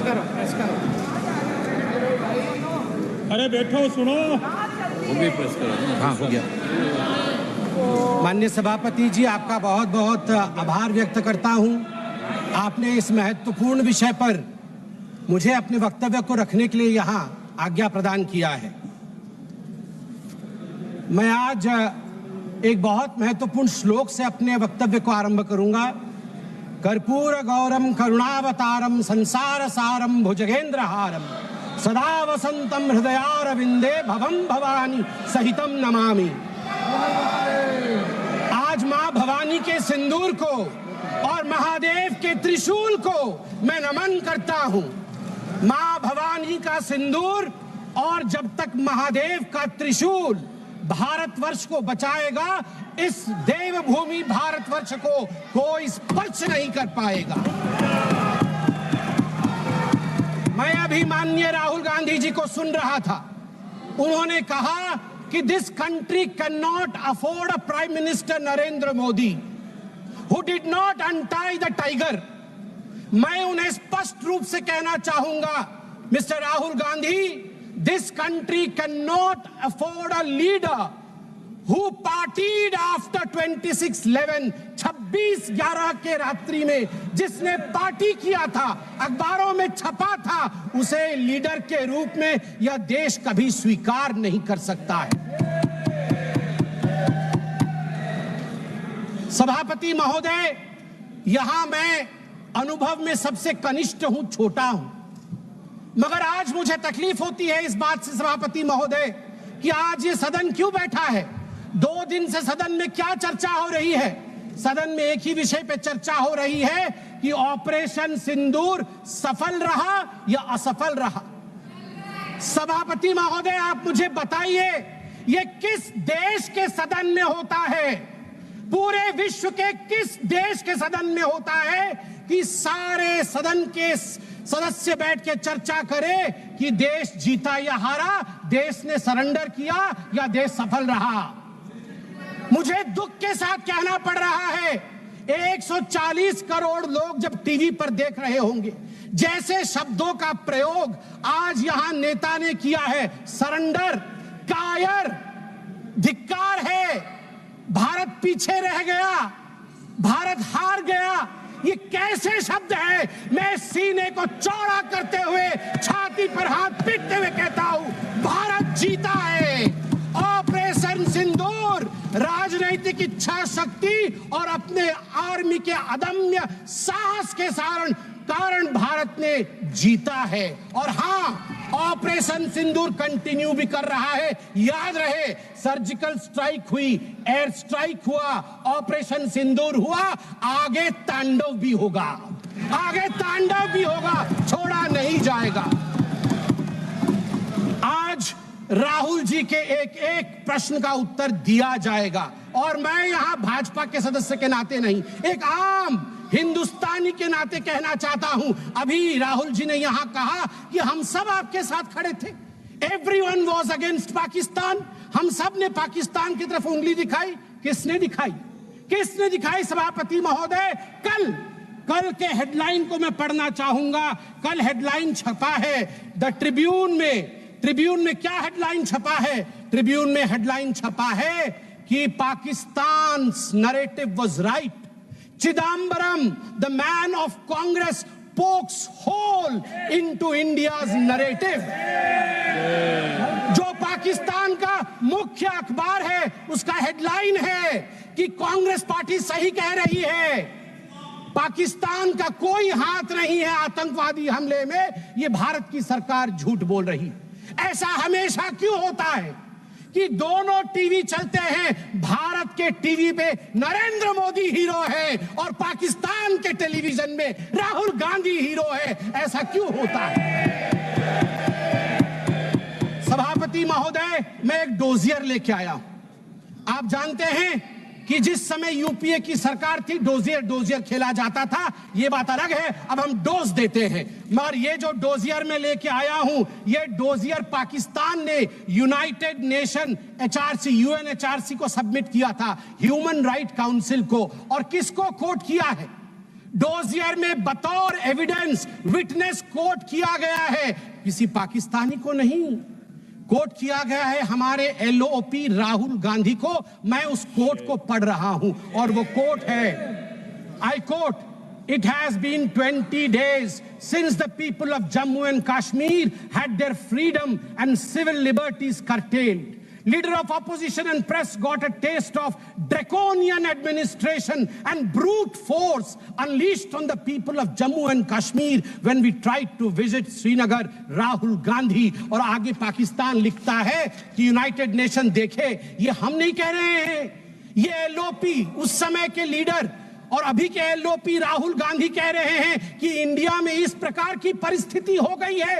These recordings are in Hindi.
प्रेस करो। अरे बैठो सुनो। प्रेस करो। हाँ, हो गया। माननीय सभापति जी, आपका बहुत बहुत आभार व्यक्त करता हूं। आपने इस महत्वपूर्ण विषय पर मुझे अपने वक्तव्य को रखने के लिए यहाँ आज्ञा प्रदान किया है। मैं आज एक बहुत महत्वपूर्ण श्लोक से अपने वक्तव्य को आरंभ करूंगा। कर्पूर गौरम करुणावतारम संसार सारम भुजगेंद्रहारम सदा वसंतम हृदयारविंदे भवम भवानी सहितम नमामि। आज मां भवानी के सिंदूर को और महादेव के त्रिशूल को मैं नमन करता हूं। मां भवानी का सिंदूर और जब तक महादेव का त्रिशूल भारतवर्ष को बचाएगा, इस देवभूमि भारतवर्ष को कोई स्पर्श नहीं कर पाएगा। मैं अभी माननीय राहुल गांधी जी को सुन रहा था। उन्होंने कहा कि this country can not afford a prime minister Narendra Modi who did not untie the tiger. मैं उन्हें स्पष्ट रूप से कहना चाहूंगा, mister Rahul Gandhi, this country can not afford a leader who partied after 26/11, 26/11 के रात्रि में जिसने पार्टी किया था, अखबारों में छपा था, उसे लीडर के रूप में यह देश कभी स्वीकार नहीं कर सकता है। सभापति महोदय, यहां मैं अनुभव में सबसे कनिष्ठ हूं, छोटा हूं, मगर आज मुझे तकलीफ होती है इस बात से सभापति महोदय कि आज ये सदन क्यों बैठा है। 2 दिन से सदन में क्या चर्चा हो रही है? सदन में एक ही विषय पे चर्चा हो रही है कि ऑपरेशन सिंदूर सफल रहा या असफल रहा। सभापति महोदय, आप मुझे बताइए, ये किस देश के सदन में होता है? पूरे विश्व के किस देश के सदन में होता है कि सारे सदन के सदस्य बैठ के चर्चा करें कि देश जीता या हारा, देश ने सरेंडर किया या देश सफल रहा? मुझे दुख के साथ कहना पड़ रहा है, 140 करोड़ लोग जब टीवी पर देख रहे होंगे, जैसे शब्दों का प्रयोग आज यहां नेता ने किया है, सरेंडर, कायर, धिक्कार है, भारत पीछे रह गया, भारत हार गया, ये कैसे शब्द है? मैं सीने को चौड़ा करते हुए, छाती पर हाथ पीटते हुए कहता हूं, भारत जीता है। ऑपरेशन सिंदूर राजनीतिक इच्छा शक्ति और अपने आर्मी के अदम्य साहस के कारण भारत ने जीता है। और हां, ऑपरेशन सिंदूर कंटिन्यू भी कर रहा है। याद रहे, सर्जिकल स्ट्राइक हुई, एयर स्ट्राइक हुआ, ऑपरेशन सिंदूर हुआ, आगे तांडव भी होगा, आगे तांडव भी होगा, छोड़ा नहीं जाएगा। आज राहुल जी के एक एक प्रश्न का उत्तर दिया जाएगा और मैं यहां भाजपा के सदस्य के नाते नहीं, एक आम हिंदुस्तानी के नाते कहना चाहता हूं। अभी राहुल जी ने यहां कहा कि हम सब आपके साथ खड़े थे, एवरीवन वाज अगेंस्ट पाकिस्तान, हम सब ने पाकिस्तान की तरफ उंगली दिखाई। किसने दिखाई? किसने दिखाई सभापति महोदय? कल के हेडलाइन को मैं पढ़ना चाहूंगा। कल हेडलाइन छपा है द ट्रिब्यून में। ट्रिब्यून में क्या हेडलाइन छपा है? ट्रिब्यून में हेडलाइन छपा है कि Pakistan narrative was right, Chidambaram the man of Congress pokes hole into India's narrative. जो पाकिस्तान का मुख्य अखबार है, उसका हेडलाइन है कि कांग्रेस पार्टी सही कह रही है, पाकिस्तान का कोई हाथ नहीं है आतंकवादी हमले में, ये भारत की सरकार झूठ बोल रही है। ऐसा हमेशा क्यों होता है कि दोनों टीवी चलते हैं, भारत के टीवी पे नरेंद्र मोदी हीरो है और पाकिस्तान के टेलीविजन में राहुल गांधी हीरो है? ऐसा क्यों होता है? सभापति महोदय, मैं एक डोजियर लेके आया हूं। आप जानते हैं कि जिस समय यूपीए की सरकार थी, डोजियर खेला जाता था, ये बात अलग है, अब हम डोज देते हैं। मगर ये जो डोजियर में लेके आया हूं, ये डोजियर पाकिस्तान ने यूनाइटेड नेशन एचआरसी, यूएनएचआरसी को सबमिट किया था, ह्यूमन राइट काउंसिल को। और किसको कोट किया है? डोजियर में बतौर एविडेंस विटनेस कोट किया गया है, किसी पाकिस्तानी को नहीं, कोट किया गया है हमारे एलओपी राहुल गांधी को। मैं उस कोट को पढ़ रहा हूं और वो कोट है, I quote, It has been 20 days since the people of Jammu and Kashmir had their freedom and civil liberties curtailed. Leader of opposition and press got a taste of draconian administration and brute force unleashed on the people of Jammu and Kashmir when we tried to visit Srinagar. Rahul Gandhi। और आगे पाकिस्तान लिखता है कि यूनाइटेड नेशन देखे, ये हम नहीं कह रहे हैं, ये एलओपी उस समय के लीडर और अभी के एलओपी राहुल गांधी कह रहे हैं कि इंडिया में इस प्रकार की परिस्थिति हो गई है।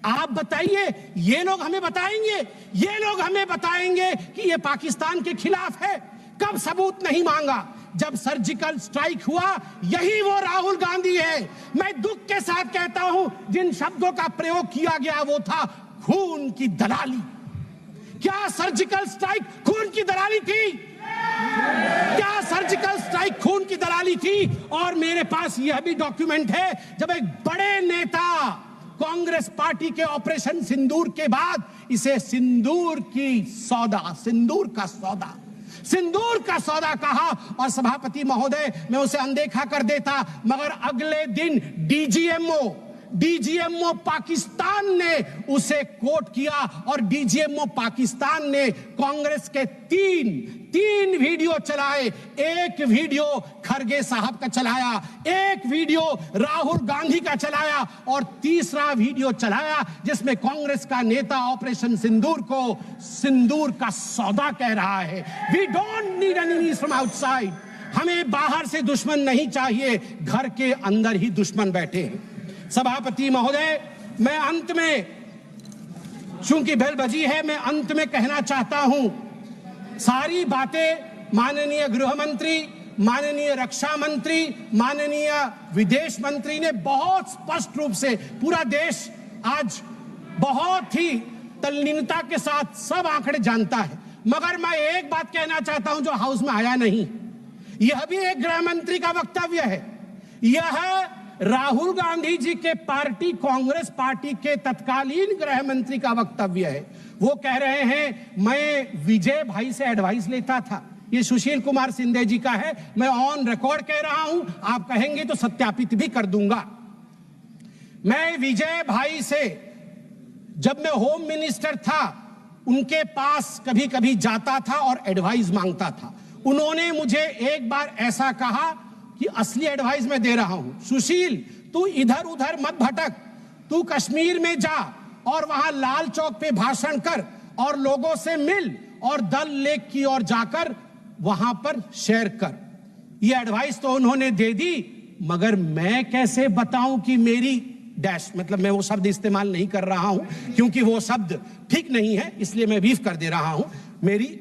आप बताइए, ये लोग हमें बताएंगे, ये लोग हमें बताएंगे कि ये पाकिस्तान के खिलाफ है? कब सबूत नहीं मांगा? जब सर्जिकल स्ट्राइक हुआ, यही वो राहुल गांधी है। मैं दुख के साथ कहता हूं, जिन शब्दों का प्रयोग किया गया वो था खून की दलाली। क्या सर्जिकल स्ट्राइक खून की दलाली थी? क्या सर्जिकल स्ट्राइक खून की दलाली थी? और मेरे पास यह भी डॉक्यूमेंट है, जब एक बड़े नेता कांग्रेस पार्टी के ऑपरेशन सिंदूर के बाद इसे सिंदूर का सौदा कहा और सभापति महोदय मैं उसे अनदेखा कर देता, मगर अगले दिन डीजीएमओ पाकिस्तान ने उसे कोट किया और डीजीएमओ पाकिस्तान ने कांग्रेस के तीन वीडियो चलाए। एक वीडियो खरगे साहब का चलाया, एक वीडियो राहुल गांधी का चलाया और तीसरा वीडियो चलाया जिसमें कांग्रेस का नेता ऑपरेशन सिंदूर को सिंदूर का सौदा कह रहा है। We don't need enemies from outside. हमें बाहर से दुश्मन नहीं चाहिए, घर के अंदर ही दुश्मन बैठे हैं। सभापति महोदय, मैं अंत में, चूंकि बेल बजी है, मैं अंत में कहना चाहता हूं, सारी बातें माननीय गृह मंत्री, माननीय रक्षा मंत्री, माननीय विदेश मंत्री ने बहुत स्पष्ट रूप से, पूरा देश आज बहुत ही तल्लीनता के साथ सब आंकड़े जानता है, मगर मैं एक बात कहना चाहता हूं जो हाउस में आया नहीं। यह भी एक गृह मंत्री का वक्तव्य है, यह राहुल गांधी जी के पार्टी कांग्रेस पार्टी के तत्कालीन गृह मंत्री का वक्तव्य है। वो कह रहे हैं मैं विजय भाई से एडवाइस लेता था। ये सुशील कुमार सिंधे जी का है, मैं ऑन रिकॉर्ड कह रहा हूं, आप कहेंगे तो सत्यापित भी कर दूंगा। मैं विजय भाई से, जब मैं होम मिनिस्टर था, उनके पास कभी कभी जाता था और एडवाइस मांगता था। उन्होंने मुझे एक बार ऐसा कहा कि असली एडवाइस मैं दे रहा हूं, सुशील तू इधर उधर मत भटक, तू कश्मीर में जा और वहां लाल चौक पे भाषण कर और लोगों से मिल और दल लेक की ओर जाकर वहां पर शेयर कर। ये एडवाइस तो उन्होंने दे दी, मगर मैं कैसे बताऊं कि मेरी डैश, मतलब मैं वो शब्द इस्तेमाल नहीं कर रहा हूं क्योंकि वो शब्द ठीक नहीं है, इसलिए मैं बीफ कर दे रहा हूं, मेरी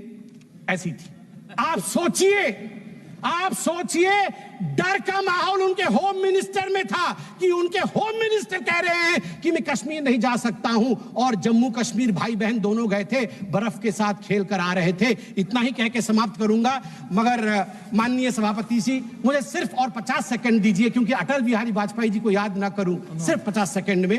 ऐसी थी। आप सोचिए डर का माहौल उनके होम मिनिस्टर में था कि उनके होम मिनिस्टर कह रहे हैं कि मैं कश्मीर नहीं जा सकता हूं, और जम्मू कश्मीर भाई बहन दोनों गए थे, बर्फ के साथ खेल कर आ रहे थे। इतना ही कह के समाप्त करूंगा, मगर माननीय सभापति जी मुझे सिर्फ और 50 सेकंड दीजिए, क्योंकि अटल बिहारी वाजपेयी जी को याद ना करूं, सिर्फ 50 सेकंड में।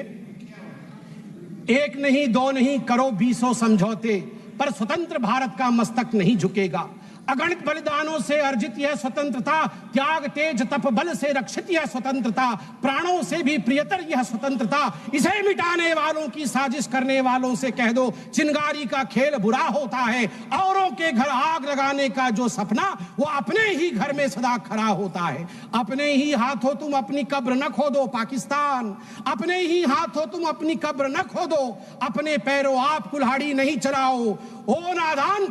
एक नहीं दो नहीं करो 20 समझौते, पर स्वतंत्र भारत का मस्तक नहीं झुकेगा। अगणित बलिदानों से अर्जित यह स्वतंत्रता, त्याग तेज तप बल से रक्षित यह स्वतंत्रता, प्राणों से भी प्रियतर यह स्वतंत्रता। इसे मिटाने वालों की साजिश करने वालों से कह दो, चिंगारी का खेल बुरा होता है। औरों के घर आग लगाने का जो सपना, वो अपने ही घर में सदा खड़ा होता है। अपने ही हाथों तुम अपनी कब्र न खोदो पाकिस्तान, अपने ही हाथों तुम अपनी कब्र न खोदो, अपने पैरों आप कुल्हाड़ी नहीं चलाओ। ओ नादान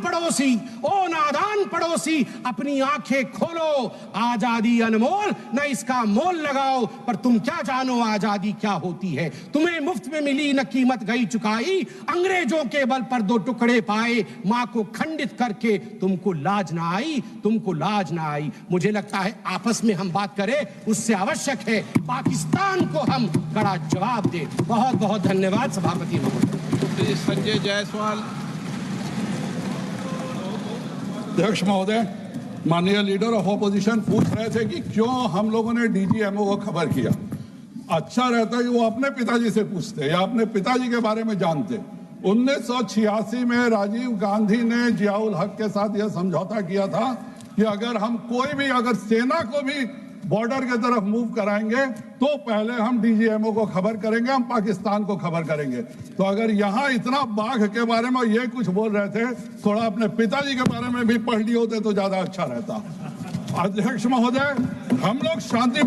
पड़ोसी, अपनी आंखें खोलो, आजादी अनमोल, न इसका मोल लगाओ। पर तुम क्या जानो आजादी क्या होती है, तुम्हें मुफ्त में मिली न कीमत गई चुकाई। अंग्रेजों के बल पर 2 टुकड़े पाए, मां को खंडित करके तुमको लाज ना आई। मुझे लगता है आपस में हम बात करें, उससे आवश्यक है पाकिस्तान को हम कड़ा जवाब दे। बहुत बहुत धन्यवाद सभापति महोदय। संजय जायसवाल। अध्यक्ष महोदय, माननीय लीडर ऑफ ऑपोजिशन पूछ रहे थे कि क्यों हम लोगों ने डीजीएमओ को खबर किया। अच्छा रहता कि वो अपने पिताजी से पूछते या अपने पिताजी के बारे में जानते। 1986 में राजीव गांधी ने जियाउल हक के साथ यह समझौता किया था कि अगर हम कोई भी अगर सेना को भी बॉर्डर के तरफ मूव कराएंगे तो पहले हम डीजीएमओ को खबर करेंगे, हम पाकिस्तान को खबर करेंगे। तो अगर यहाँ इतना बाघ के बारे में ये कुछ बोल रहे थे, थोड़ा अपने पिताजी के बारे में भी पढ़ लिए होते तो ज्यादा अच्छा रहता। अध्यक्ष महोदय, हम लोग शांति